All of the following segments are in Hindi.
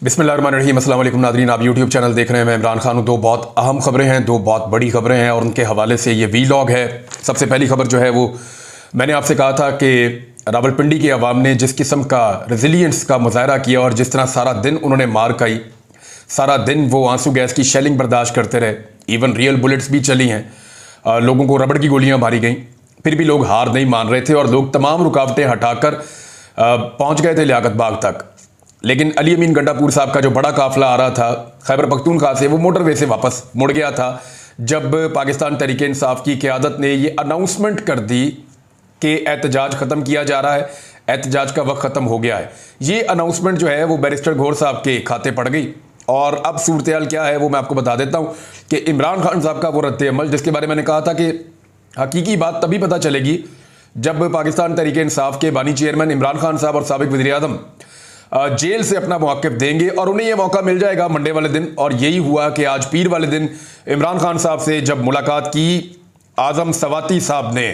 बिस्मिल्लाहिर्रहमानिर्रहीम। अस्सलाम वालेकुम नाज़रीन, आप यूट्यूब चैनल देख रहे हैं। मैं इमरान खान हूँ। दो बहुत अहम खबरें हैं, दो बहुत बड़ी खबरें हैं और उनके हवाले से ये वीलॉग है। सबसे पहली खबर जो है वो मैंने आपसे कहा था कि रावलपिंडी की आवाम ने जिस किस्म का रेजिलियंस का मुजाहरा किया और जिस तरह सारा दिन उन्होंने मार खाई, सारा दिन वो आंसू गैस की शेलिंग बर्दाश्त करते रहे, इवन रियल बुलेट्स भी चली हैं, लोगों को रबड़ की गोलियाँ मारी गई, फिर भी लोग हार नहीं मान रहे थे और लोग तमाम रुकावटें हटाकर पहुँच गए थे लियाकत बाग तक। लेकिन अली अमीन गंडापुर साहब का जो बड़ा काफिला आ रहा था खैबर पख्तूनख्वा से, वो मोटरवे से वापस मुड़ गया था जब पाकिस्तान तहरीक इंसाफ की क़यादत ने ये अनाउंसमेंट कर दी कि एहतजाज ख़त्म किया जा रहा है, एहतजाज का वक्त ख़त्म हो गया है। ये अनाउंसमेंट जो है वो बैरिस्टर घोर साहब के खाते पड़ गई और अब सूरत हाल क्या है वो मैं आपको बता देता हूँ कि इमरान खान साहब का वो रद्द अमल, जिसके बारे में मैंने कहा था कि हकीकी बात तभी पता चलेगी जब पाकिस्तान तहरीक इंसाफ के बानी चेयरमैन इमरान खान साहब और साबिक वज़ीर-ए-आज़म जेल से अपना मौक़िफ़ देंगे और उन्हें यह मौका मिल जाएगा मंडे वाले दिन। और यही हुआ कि आज पीर वाले दिन इमरान खान साहब से जब मुलाकात की आज़म सवाती साहब ने,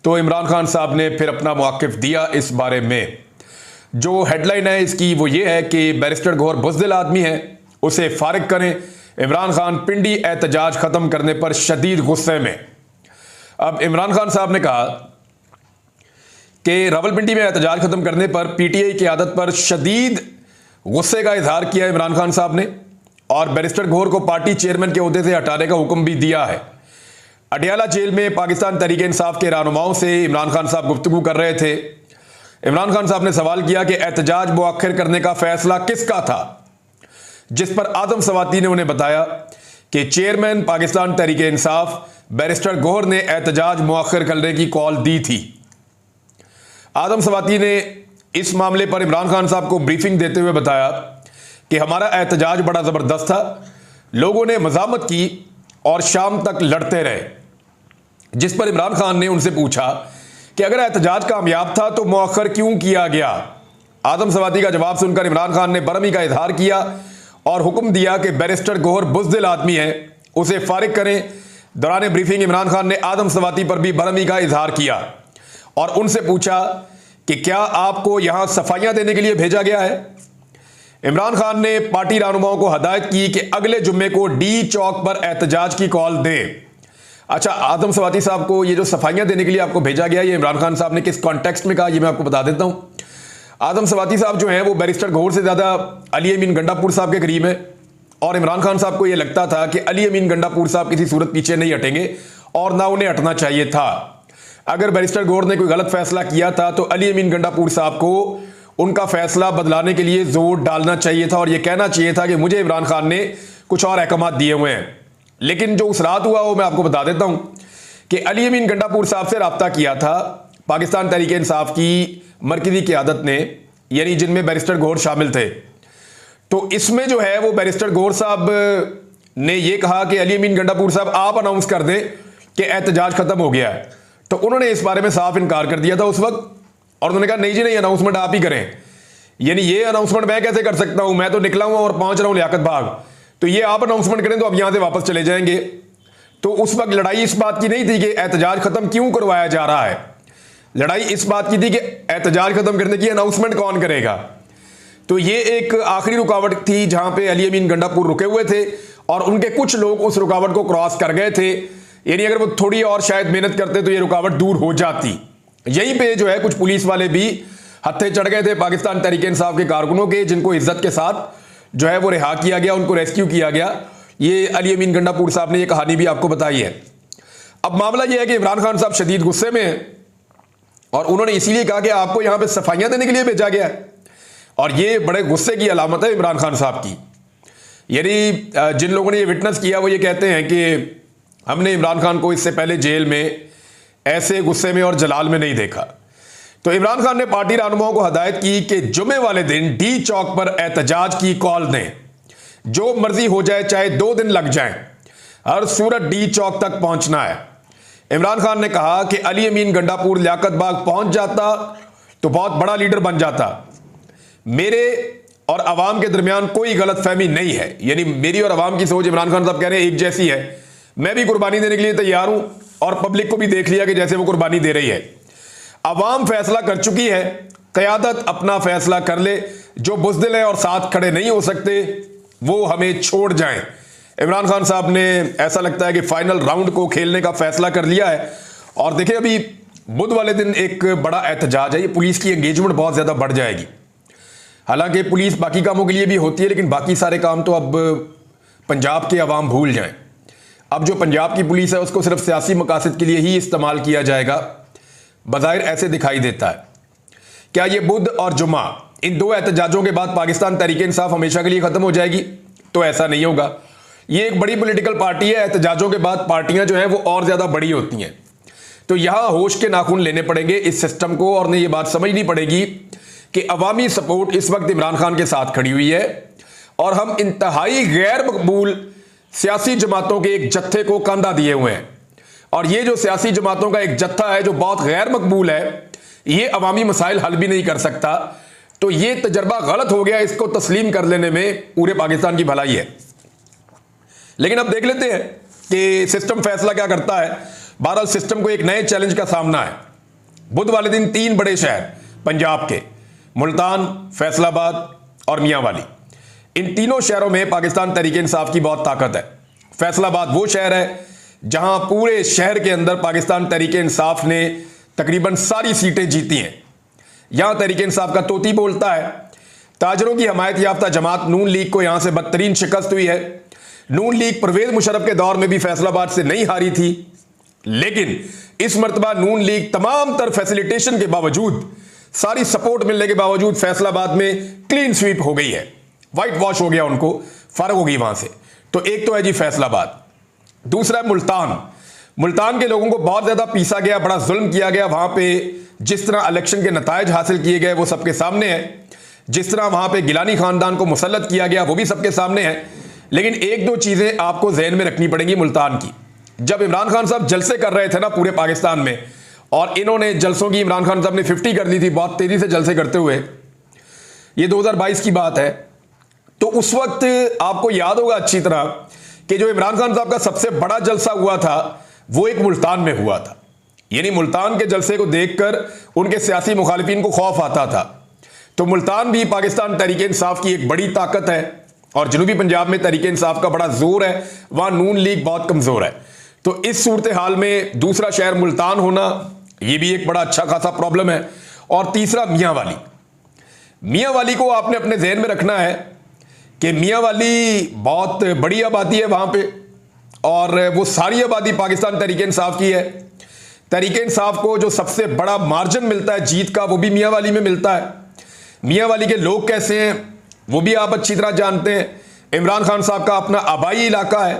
तो इमरान खान साहब ने फिर अपना मौक़िफ़ दिया इस बारे में। जो हेडलाइन है इसकी वो ये है कि बैरिस्टर घोर बुज़दिल आदमी है, उसे फारिग करें। इमरान खान पिंडी एहतजाज ख़त्म करने पर शदीद गुस्से में। अब इमरान खान साहब ने कहा कि रावलपिंडी में एहतजाज खत्म करने पर पीटीआई की आदत पर शदीद गुस्से का इजहार किया इमरान खान साहब ने और बैरिस्टर घोर को पार्टी चेयरमैन के ओहदे से हटाने का हुक्म भी दिया है। अडियाला जेल में पाकिस्तान तहरीक इंसाफ के रहनुमाओं से इमरान खान साहब गुफ्तगू कर रहे थे। इमरान खान साहब ने सवाल किया कि एहतजाज मुअख्खर करने का फैसला किसका था, जिस पर आज़म सवाती ने उन्हें बताया कि चेयरमैन पाकिस्तान तहरीक इंसाफ बैरिस्टर घोर ने एहतजाज मुअख्खर करने की कॉल दी थी। आज़म सवाती ने इस मामले पर इमरान खान साहब को ब्रीफिंग देते हुए बताया कि हमारा एहतजाज बड़ा ज़बरदस्त था, लोगों ने मज़ामत की और शाम तक लड़ते रहे। जिस पर इमरान खान ने उनसे पूछा कि अगर एहतजाज कामयाब था तो मुअख्खर क्यों किया गया। आज़म सवाती का जवाब सुनकर इमरान खान ने बरहमी का इजहार किया और हुक्म दिया कि बैरिस्टर घोर बुज़दिल आदमी है, उसे फारिग करें। दौरान ब्रीफिंग इमरान खान ने आज़म सवाती पर भी बरहमी का इजहार किया और उनसे पूछा कि क्या आपको यहां सफाइयां देने के लिए भेजा गया है। इमरान खान ने पार्टी रहनुमाओं को हदायत की कि अगले जुम्मे को डी चौक पर एहतजाज की कॉल दें। अच्छा, आज़म सवाती साहब को ये जो सफाइयां देने के लिए आपको भेजा गया, ये इमरान खान साहब ने किस कॉन्टेक्स्ट में कहा, ये मैं आपको बता देता हूं। आज़म सवाती साहब जो हैं वो बैरिस्टर घोर से ज़्यादा अली अमीन गंडापुर साहब के करीब है और इमरान खान साहब को यह लगता था कि अली अमीन गंडापुर साहब किसी सूरत पीछे नहीं हटेंगे और ना उन्हें हटना चाहिए था। अगर बैरिस्टर घोर ने कोई गलत फैसला किया था तो अली अमीन गंडापुर साहब को उनका फैसला बदलाने के लिए जोर डालना चाहिए था और यह कहना चाहिए था कि मुझे इमरान खान ने कुछ और अहकाम दिए हुए हैं। लेकिन जो उस रात हुआ वो मैं आपको बता देता हूं कि अली अमीन गंडापुर साहब से रब्ता किया था पाकिस्तान तहरीक इंसाफ की मरकजी क़यादत ने, यानी जिनमें बैरिस्टर घोर शामिल थे। तो इसमें जो है वो बैरिस्टर घोर साहब ने यह कहा कि अली अमीन गंडापुर साहब आप अनाउंस कर दें कि एहतजाज खत्म हो गया है। तो उन्होंने इस बारे में साफ इनकार कर दिया था उस वक्त और उन्होंने कहा नहीं जी नहीं, अनाउंसमेंट आप ही करें। यानी ये अनाउंसमेंट मैं कैसे कर सकता हूं, मैं तो निकला हूं और पहुंच रहा हूं लियाकत बाग, तो ये आप अनाउंसमेंट करें तो अब यहां से वापस चले जाएंगे। तो उस वक्त लड़ाई इस बात की नहीं थी कि एहतजाज खत्म क्यों करवाया जा रहा है, लड़ाई इस बात की थी कि एहतजाज खत्म करने की अनाउंसमेंट कौन करेगा। तो ये एक आखिरी रुकावट थी जहां पे अली अमीन गंडापुर रुके हुए थे और उनके कुछ लोग उस रुकावट को क्रॉस कर गए थे। यानी अगर वो थोड़ी और शायद मेहनत करते तो ये रुकावट दूर हो जाती। यहीं पे जो है कुछ पुलिस वाले भी हत्थे चढ़ गए थे पाकिस्तान तहरीक इंसाफ के कारकुनों के, जिनको इज्जत के साथ जो है वो रिहा किया गया, उनको रेस्क्यू किया गया। ये अली अमीन गंडापुर साहब ने ये कहानी भी आपको बताई है। अब मामला यह है कि इमरान खान साहब शदीद गुस्से में हैं और उन्होंने इसीलिए कहा कि आपको यहां पर सफाइयां देने के लिए भेजा गया है और ये बड़े गुस्से की अलामत है इमरान खान साहब की। यानी जिन लोगों ने ये विटनेस किया वो ये कहते हैं कि हमने इमरान खान को इससे पहले जेल में ऐसे गुस्से में और जलाल में नहीं देखा। तो इमरान खान ने पार्टी रहनुमाओं को हदायत की कि जुमे वाले दिन डी चौक पर एहतजाज की कॉल दें, जो मर्जी हो जाए, चाहे 2 दिन लग जाएं, हर सूरत डी चौक तक पहुंचना है। इमरान खान ने कहा कि अली अमीन गंडापुर लियाकत बाग पहुंच जाता तो बहुत बड़ा लीडर बन जाता। मेरे और अवाम के दरमियान कोई गलत फहमी नहीं है, यानी मेरी और अवाम की सोच इमरान खान साहब कह रहे हैं एक जैसी है। मैं भी कुर्बानी देने के लिए तैयार हूं और पब्लिक को भी देख लिया कि जैसे वो कुर्बानी दे रही है। अवाम फैसला कर चुकी है, क़यादत अपना फैसला कर ले, जो बुज़दिल है और साथ खड़े नहीं हो सकते वो हमें छोड़ जाएं। इमरान खान साहब ने ऐसा लगता है कि फाइनल राउंड को खेलने का फैसला कर लिया है। और देखिए, अभी बुध वाले दिन एक बड़ा एहतजाज है, ये पुलिस की एंगेजमेंट बहुत ज़्यादा बढ़ जाएगी। हालांकि पुलिस बाकी कामों के लिए भी होती है, लेकिन बाकी सारे काम तो अब पंजाब के अवाम भूल जाएं। अब जो पंजाब की पुलिस है उसको सिर्फ सियासी मकासद के लिए ही इस्तेमाल किया जाएगा, बज़ाहिर ऐसे दिखाई देता है। क्या ये बुध और जुमा, इन दो एहतजाजों के बाद पाकिस्तान तहरीक इंसाफ हमेशा के लिए ख़त्म हो जाएगी? तो ऐसा नहीं होगा। ये एक बड़ी पॉलिटिकल पार्टी है, एहतजाजों के बाद पार्टियां जो हैं वो और ज़्यादा बड़ी होती हैं। तो यहां होश के नाखून लेने पड़ेंगे इस सिस्टम को, और ने ये बात समझनी पड़ेगी कि अवामी सपोर्ट इस वक्त इमरान खान के साथ खड़ी हुई है और हम इंतहाई गैर मकबूल सियासी जमातों के एक जत्थे को कंधा दिए हुए हैं। और ये जो सियासी जमातों का एक जत्था है जो बहुत गैर मकबूल है, ये अवामी मसाइल हल भी नहीं कर सकता। तो ये तजर्बा गलत हो गया, इसको तस्लीम कर लेने में पूरे पाकिस्तान की भलाई है। लेकिन अब देख लेते हैं कि सिस्टम फैसला क्या करता है। बहरहाल सिस्टम को एक नए चैलेंज का सामना है। बुध वाले दिन 3 बड़े शहर पंजाब के, मुल्तान, फैसलाबाद और मियांवाली, इन तीनों शहरों में पाकिस्तान तहरीक इंसाफ की बहुत ताकत है। फैसलाबाद वो शहर है जहां पूरे शहर के अंदर पाकिस्तान तहरीक इंसाफ ने तकरीबन सारी सीटें जीती हैं। यहां तहरीक इंसाफ का तोती बोलता है। ताजरों की हमायत याफ्ता जमात नून लीग को यहां से बदतरीन शिकस्त हुई है। नून लीग परवेज मुशर्रफ के दौर में भी फैसलाबाद से नहीं हारी थी, लेकिन इस मरतबा नून लीग तमाम तर फैसिलिटेशन के बावजूद, सारी सपोर्ट मिलने के बावजूद फैसलाबाद में क्लीन स्वीप हो गई है, वाइट वॉश हो गया, उनको फर्क हो गई वहां से। तो एक तो है जी फैसलाबाद, दूसरा है मुल्तान। मुल्तान के लोगों को बहुत ज्यादा पीसा गया, बड़ा जुल्म किया गया। वहां पे जिस तरह इलेक्शन के नतायज हासिल किए गए वो सबके सामने है। जिस तरह वहां पे गिलानी खानदान को मुसल्लत किया गया वो भी सबके सामने है। लेकिन एक दो चीजें आपको जहन में रखनी पड़ेंगी मुल्तान की। जब इमरान खान साहब जलसे कर रहे थे ना पूरे पाकिस्तान में, और इन्होंने जलसों की इमरान खान साहब ने 50 कर दी थी बहुत तेजी से जलसे करते हुए, ये 2022 की बात है। तो उस वक्त आपको याद होगा अच्छी तरह कि जो इमरान खान साहब का सबसे बड़ा जलसा हुआ था वो एक मुल्तान में हुआ था। यानी मुल्तान के जलसे को देखकर उनके सियासी मुखालिफिन को खौफ आता था। तो मुल्तान भी पाकिस्तान तहरीक इंसाफ की एक बड़ी ताकत है, और जनूबी पंजाब में तहरीक इंसाफ का बड़ा जोर है, वहां नून लीग बहुत कमजोर है। तो इस सूरत हाल में दूसरा शहर मुल्तान होना यह भी एक बड़ा अच्छा खासा प्रॉब्लम है। और तीसरा मियांवाली। मियांवाली को आपने अपने जहन में रखना है कि मियांवाली बहुत बड़ी आबादी है वहां पे, और वो सारी आबादी पाकिस्तान तहरीक इंसाफ की है। तहरीक इंसाफ को जो सबसे बड़ा मार्जिन मिलता है जीत का, वो भी मियांवाली में मिलता है। मियांवाली के लोग कैसे हैं वो भी आप अच्छी तरह जानते हैं। इमरान खान साहब का अपना आबाई इलाका है,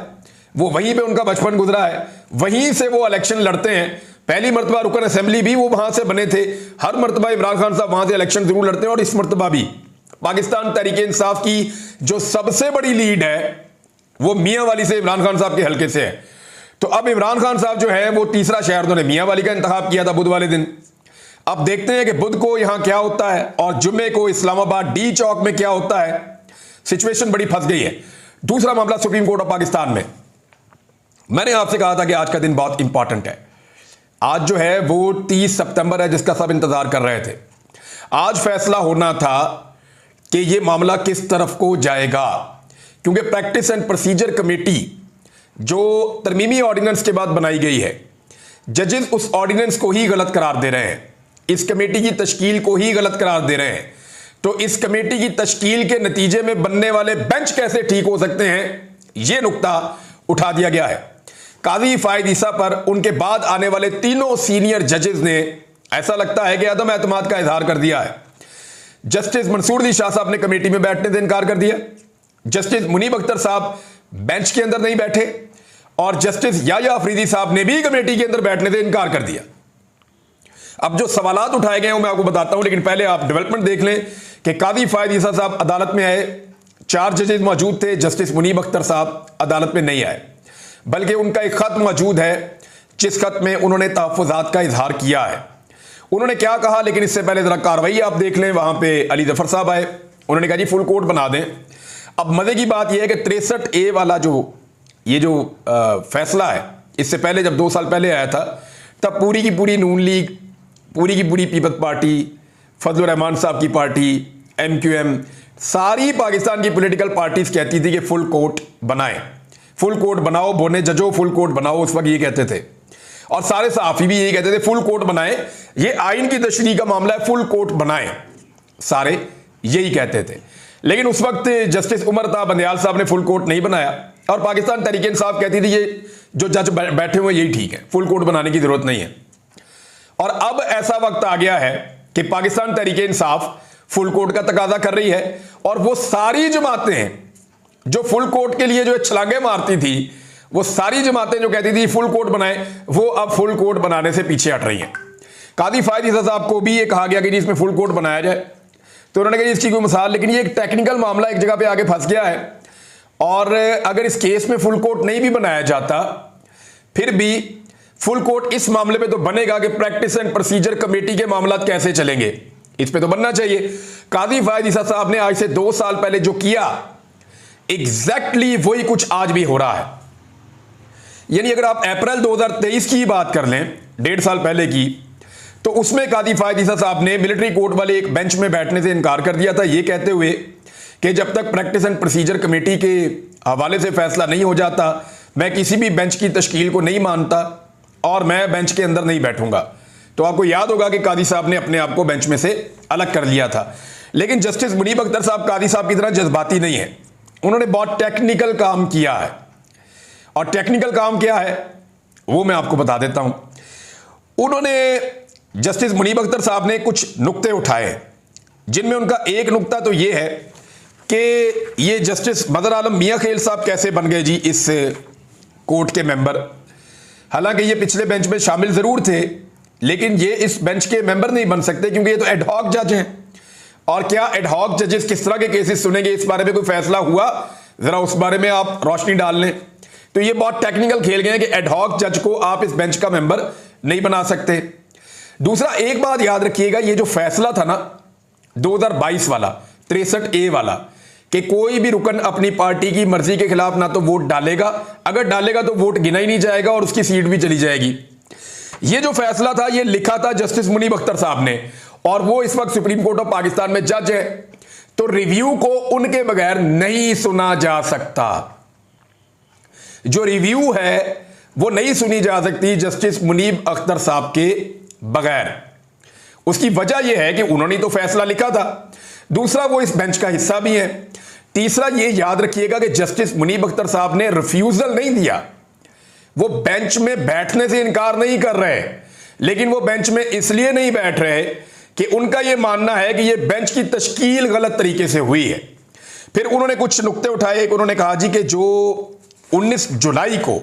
वो वहीं पे उनका बचपन गुजरा है, वहीं से वो इलेक्शन लड़ते हैं। पहली मरतबा रुकन असेंबली भी वो वहां से बने थे। हर मरतबा इमरान खान साहब वहां से इलेक्शन जरूर लड़ते हैं, और इस मरतबा भी पाकिस्तान तहरीक इंसाफ की जो सबसे बड़ी लीड है वो मियांवाली से, इमरान खान साहब के हल्के से है। तो अब इमरान खान साहब जो है वो तीसरा शहर उन्होंने मियांवाली का इंतखाब किया था बुध वाले दिन। अब देखते हैं कि बुध को यहां क्या होता है और जुम्मे को इस्लामाबाद डी चौक में क्या होता है। सिचुएशन बड़ी फंस गई है। दूसरा मामला सुप्रीम कोर्ट ऑफ पाकिस्तान में। मैंने आपसे कहा था कि आज का दिन बहुत इंपॉर्टेंट है। आज जो है वो 30 सितंबर है, जिसका सब इंतजार कर रहे थे। आज फैसला होना था कि यह मामला किस तरफ को जाएगा, क्योंकि प्रैक्टिस एंड प्रोसीजर कमेटी जो तरमीमी ऑर्डिनेंस के बाद बनाई गई है, जजेस उस ऑर्डिनेंस को ही गलत करार दे रहे हैं, इस कमेटी की तश्कील को ही गलत करार दे रहे हैं। तो इस कमेटी की तश्कील के नतीजे में बनने वाले बेंच कैसे ठीक हो सकते हैं, यह नुक्ता उठा दिया गया है। काजी फायद ईसा पर उनके बाद आने वाले तीनों सीनियर जजेस ने ऐसा लगता है कि अदम एतमाद का इजहार कर दिया है। जस्टिस मंसूर दी शाह साहब ने कमेटी में बैठने से इनकार कर दिया। जस्टिस मुनीब अख्तर साहब बेंच के अंदर नहीं बैठे, और जस्टिस याया अफरीदी साहब ने भी कमेटी के अंदर बैठने से इनकार कर दिया। अब जो सवालात उठाए गए हैं मैं आपको बताता हूं, लेकिन पहले आप डेवलपमेंट देख लें कि काजी फायद ईसा साहब अदालत में आए, 4 जजेस मौजूद थे, जस्टिस मुनीब अख्तर साहब अदालत में नहीं आए, बल्कि उनका एक खत मौजूद है जिस खत में उन्होंने तहफ़्फ़ुज़ात का इजहार किया है। उन्होंने क्या कहा, लेकिन इससे पहले जरा कार्रवाई आप देख लें। वहां पे अली जफर साहब आए, उन्होंने कहा जी फुल कोर्ट बना दें। अब मजे की बात यह है कि 63A वाला जो फैसला है, इससे पहले जब 2 साल पहले आया था तब पूरी की पूरी नून लीग, पूरी की पूरी पीपल्स पार्टी, फजलुर रहमान साहब की पार्टी, MQM, सारी पाकिस्तान की पॉलिटिकल पार्टीज कहती थी कि फुल कोर्ट बनाएं, फुल कोर्ट बनाओ, बोने जजो फुल कोर्ट बनाओ, उस वक्त ये कहते थे। और सारे सहाफी भी यही कहते थे फुल कोर्ट बनाएं, ये आइन की तशरीह का मामला है, फुल कोर्ट बनाएं, सारे यही कहते थे। लेकिन उस वक्त जस्टिस उमर ता बंदयाल साहब ने फुल कोर्ट नहीं बनाया और पाकिस्तान तहरीक इंसाफ कहती थी ये जो जज बैठे हुए यही ठीक है, फुल कोर्ट बनाने की जरूरत नहीं है। और अब ऐसा वक्त आ गया है कि पाकिस्तान तहरीक इंसाफ फुल कोर्ट का तकाजा कर रही है और वो सारी जमातें जो फुल कोर्ट के लिए जो छलांगे मारती थी, वो सारी जमातें जो कहती थी फुल कोर्ट बनाए, वो अब फुल कोर्ट बनाने से पीछे हट रही हैं। कादी फायद ईसा साहब को भी ये कहा गया कि जी इसमें फुल कोर्ट बनाया जाए, तो उन्होंने कहा इसकी कोई मिसाल, लेकिन ये एक टेक्निकल मामला एक जगह पे आगे फंस गया है और अगर इस केस में फुल कोर्ट नहीं भी बनाया जाता फिर भी फुल कोर्ट इस मामले पे तो बनेगा कि प्रैक्टिस एंड प्रोसीजर कमेटी के मामला कैसे चलेंगे, इस पे तो बनना चाहिए। कादी फायद ईसा साहब ने आज से 2 साल पहले जो किया एग्जैक्टली वही कुछ आज भी हो रहा है। यानी अगर आप अप्रैल 2023 की बात कर लें, 1.5 साल पहले की, तो उसमें कादी फायद ईसा साहब ने मिलिट्री कोर्ट वाले एक बेंच में बैठने से इनकार कर दिया था, ये कहते हुए कि जब तक प्रैक्टिस एंड प्रोसीजर कमेटी के हवाले से फैसला नहीं हो जाता मैं किसी भी बेंच की तश्कील को नहीं मानता और मैं बेंच के अंदर नहीं बैठूंगा। तो आपको याद होगा कि कादी साहब ने अपने आप को बेंच में से अलग कर लिया था। लेकिन जस्टिस मुनीब अख्तर साहब कादी साहब की तरह जज्बाती नहीं है, उन्होंने बहुत टेक्निकल काम किया है। और टेक्निकल काम क्या है वो मैं आपको बता देता हूं। उन्होंने जस्टिस मुनीब अख्तर साहब ने कुछ नुक्ते उठाए, जिनमें उनका एक नुक्ता तो ये है कि ये जस्टिस बदर आलम मियां खेल साहब कैसे बन गए जी इस कोर्ट के मेंबर। हालांकि ये पिछले बेंच में शामिल जरूर थे, लेकिन ये इस बेंच के मेंबर नहीं बन सकते क्योंकि ये तो एडहॉक जज हैं। और क्या एडहॉक जजेस किस तरह के केसेस सुनेंगे, इस बारे में कोई फैसला हुआ, जरा उस बारे में आप रोशनी डाल लें। तो ये बहुत टेक्निकल खेल गए हैं कि एडहॉक जज को आप इस बेंच का मेंबर नहीं बना सकते। दूसरा, एक बात याद रखिएगा, ये जो फैसला था ना 2022 वाला 63A वाला कि कोई भी रुकन अपनी पार्टी की मर्जी के खिलाफ ना तो वोट डालेगा, अगर डालेगा तो वोट गिना ही नहीं जाएगा और उसकी सीट भी चली जाएगी। ये जो फैसला था ये लिखा था जस्टिस मुनीब अख्तर साहब ने और वो इस वक्त सुप्रीम कोर्ट ऑफ पाकिस्तान में जज है, तो रिव्यू को उनके बगैर नहीं सुना जा सकता। जो रिव्यू है वो नहीं सुनी जा सकती जस्टिस मुनीब अख्तर साहब के बगैर। उसकी वजह यह है कि उन्होंने तो फैसला लिखा था, दूसरा वो इस बेंच का हिस्सा भी है, तीसरा ये याद रखिएगा कि जस्टिस मुनीब अख्तर साहब ने रिफ्यूजल नहीं दिया, वो बेंच में बैठने से इनकार नहीं कर रहे, लेकिन वो बेंच में इसलिए नहीं बैठ रहे कि उनका यह मानना है कि यह बेंच की तश्कील गलत तरीके से हुई है। फिर उन्होंने कुछ नुक्ते उठाए। एक उन्होंने कहा जी कि जो 19 जुलाई को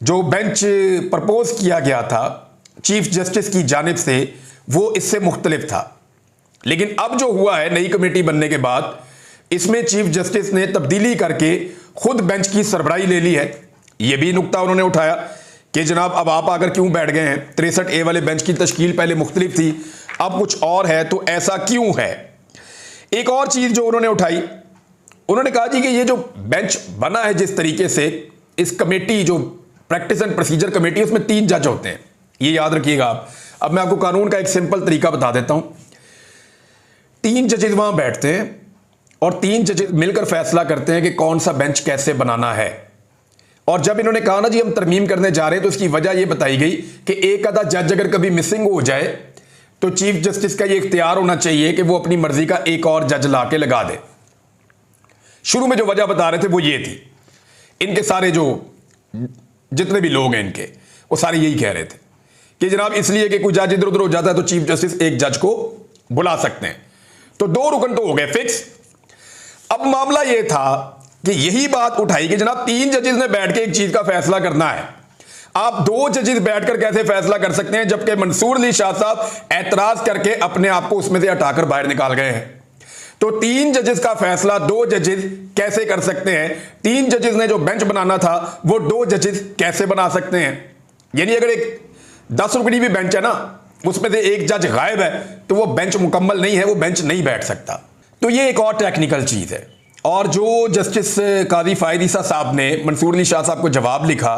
जो बेंच प्रपोज किया गया था चीफ जस्टिस की जानिब से वो इससे मुख्तलिफ था, लेकिन अब जो हुआ है नई कमेटी बनने के बाद इसमें चीफ जस्टिस ने तब्दीली करके खुद बेंच की सरबराही ले ली है। यह भी नुक्ता उन्होंने उठाया कि जनाब अब आप आकर क्यों बैठ गए हैं, 63A वाले बेंच की तश्कील पहले मुख्तलिफ थी अब कुछ और है, तो ऐसा क्यों है। एक और चीज जो उन्होंने उठाई, उन्होंने कहा जी कि ये जो बेंच बना है जिस तरीके से, इस कमेटी जो प्रैक्टिस एंड प्रोसीजर कमेटी उसमें 3 जज होते हैं, ये याद रखिएगा आप। अब मैं आपको कानून का एक सिंपल तरीका बता देता हूं। 3 जजेस वहां बैठते हैं और 3 जजेस मिलकर फैसला करते हैं कि कौन सा बेंच कैसे बनाना है। और जब इन्होंने कहा ना जी हम तरमीम करने जा रहे हैं, तो इसकी वजह यह बताई गई कि एक आधा जज अगर कभी मिसिंग हो जाए तो चीफ जस्टिस का यह इख्तियार होना चाहिए कि वो अपनी मर्जी का एक और जज ला के लगा दे। शुरू में जो वजह बता रहे थे वो ये थी, इनके सारे जो जितने भी लोग हैं इनके, वो सारे यही कह रहे थे कि जनाब इसलिए कि कोई जज इधर उधर हो जाता है तो चीफ जस्टिस एक जज को बुला सकते हैं। तो 2 रुकन तो हो गए फिक्स। अब मामला यह था कि यही बात उठाई कि जनाब 3 जजेस ने बैठ के एक चीज का फैसला करना है, आप 2 जजेस बैठकर कैसे फैसला कर सकते हैं, जबकि मंसूर अली शाह साहब एतराज करके अपने आप को उसमें से हटाकर बाहर निकाल गए हैं। तो 3 जजेस का फैसला 2 जजेस कैसे कर सकते हैं, 3 जजेस ने जो बेंच बनाना था वो 2 जजेस कैसे बना सकते हैं। यानी अगर एक 10 रुकनी भी बेंच है ना, उसमें से एक जज गायब है तो वो बेंच मुकम्मल नहीं है, वो बेंच नहीं बैठ सकता। तो ये एक और टेक्निकल चीज है। और जो जस्टिस कादी फायद ईसा साहब ने मंसूर अली शाह साहब को जवाब लिखा,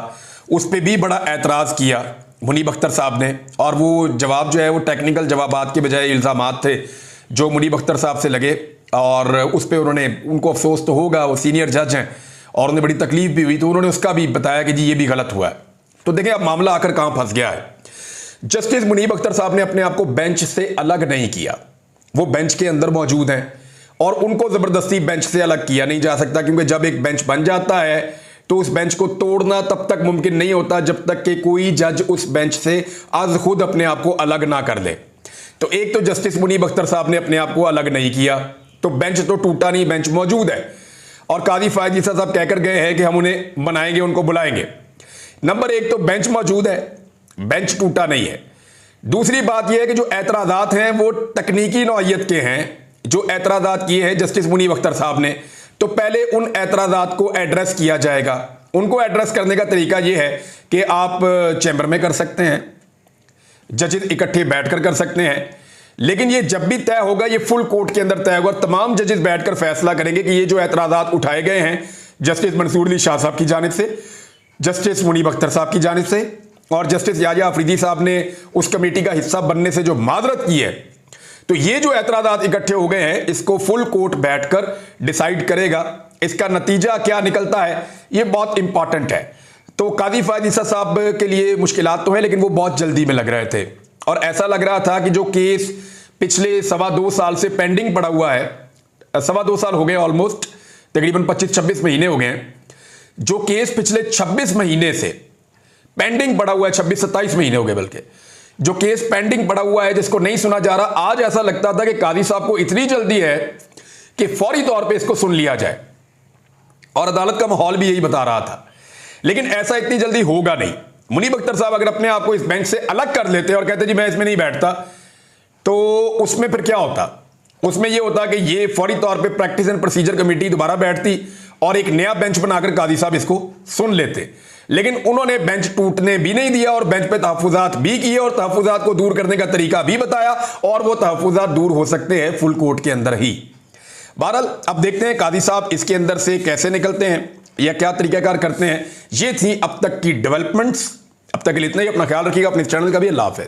उस पर भी बड़ा एतराज किया मुनीब अख्तर साहब ने, और वो जवाब जो है वो टेक्निकल जवाबात के बजाय इल्ज़ामात थे जो मुनीब अख्तर साहब से लगे, और उस पर उनको अफसोस तो होगा, वो सीनियर जज हैं और उन्हें बड़ी तकलीफ भी हुई, तो उन्होंने उसका भी बताया कि जी ये भी गलत हुआ है। तो देखें अब मामला आकर कहाँ फंस गया है। जस्टिस मुनीब अख्तर साहब ने अपने आप को बेंच से अलग नहीं किया, वो बेंच के अंदर मौजूद हैं और उनको ज़बरदस्ती बेंच से अलग किया नहीं जा सकता, क्योंकि जब एक बेंच बन जाता है तो उस बेंच को तोड़ना तब तक मुमकिन नहीं होता जब तक कि कोई जज उस बेंच से आज खुद अपने आप को अलग ना कर ले। तो एक तो जस्टिस मुनीब अख्तर साहब ने अपने आप को अलग नहीं किया, तो बेंच तो टूटा नहीं, बेंच मौजूद है और काजी फायद ईसा साहब कहकर गए हैं कि हम उन्हें बनाएंगे, उनको बुलाएंगे। नंबर एक तो बेंच मौजूद है, बेंच टूटा नहीं है। दूसरी बात यह है कि जो एतराज़ात हैं वो तकनीकी नौइयत के हैं, जो एतराज़ात किए हैं जस्टिस मुनीब अख्तर साहब ने, तो पहले उन एतराज़ात को एड्रेस किया जाएगा। उनको एड्रेस करने का तरीका यह है कि आप चैम्बर में कर सकते हैं, जजेस इकट्ठे बैठकर कर सकते हैं, लेकिन ये जब भी तय होगा ये फुल कोर्ट के अंदर तय होगा, तमाम जजेस बैठकर फैसला करेंगे कि ये जो एतराज़ात उठाए गए हैं जस्टिस मंसूर अली शाह साहब की जानिब से, जस्टिस मुनीब अख्तर साहब की जानिब से और जस्टिस याहिया अफरीदी साहब ने उस कमेटी का हिस्सा बनने से जो माजरत की है, तो ये जो एतराज़ात इकट्ठे हो गए हैं इसको फुल कोर्ट बैठकर डिसाइड करेगा। इसका नतीजा क्या निकलता है ये बहुत इंपॉर्टेंट है। तो काजी फायद ईसा साहब के लिए मुश्किलात तो है, लेकिन वो बहुत जल्दी में लग रहे थे और ऐसा लग रहा था कि जो केस पिछले 2.25 साल से पेंडिंग पड़ा हुआ है, 2.25 साल हो गए ऑलमोस्ट, तकरीबन 25-26 महीने हो गए हैं, जो केस पिछले 26 महीने से पेंडिंग पड़ा हुआ है, 26-27 महीने हो गए बल्कि, जो केस पेंडिंग पड़ा हुआ है जिसको नहीं सुना जा रहा, आज ऐसा लगता था कि काजी साहब को इतनी जल्दी है कि फौरी तौर पे इसको सुन लिया जाए और अदालत का माहौल भी यही बता रहा था, लेकिन ऐसा इतनी जल्दी होगा नहीं। मुनीब अख्तर साहब अगर अपने आप को इस बेंच से अलग कर लेते और कहते जी मैं इसमें नहीं बैठता, तो उसमें फिर क्या होता? उसमें यह होता कि ये फौरी तौर पे प्रैक्टिस एंड प्रोसीजर कमेटी दोबारा बैठती और एक नया बेंच बनाकर काजी साहब इसको सुन लेते, लेकिन उन्होंने बेंच टूटने भी नहीं दिया और बेंच पे तहफुजात भी किए और तहफुजात को दूर करने का तरीका भी बताया और वो तहफुजात दूर हो सकते हैं फुल कोर्ट के अंदर ही। बहरहाल अब देखते हैं काजी साहब इसके अंदर से कैसे निकलते हैं या क्या तरीकाकार करते हैं। ये थी अब तक की डेवलपमेंट्स। अब तक के लिए इतना ही। अपना ख्याल रखिएगा, अपने चैनल का भी। अल्लाह हाफ़िज़।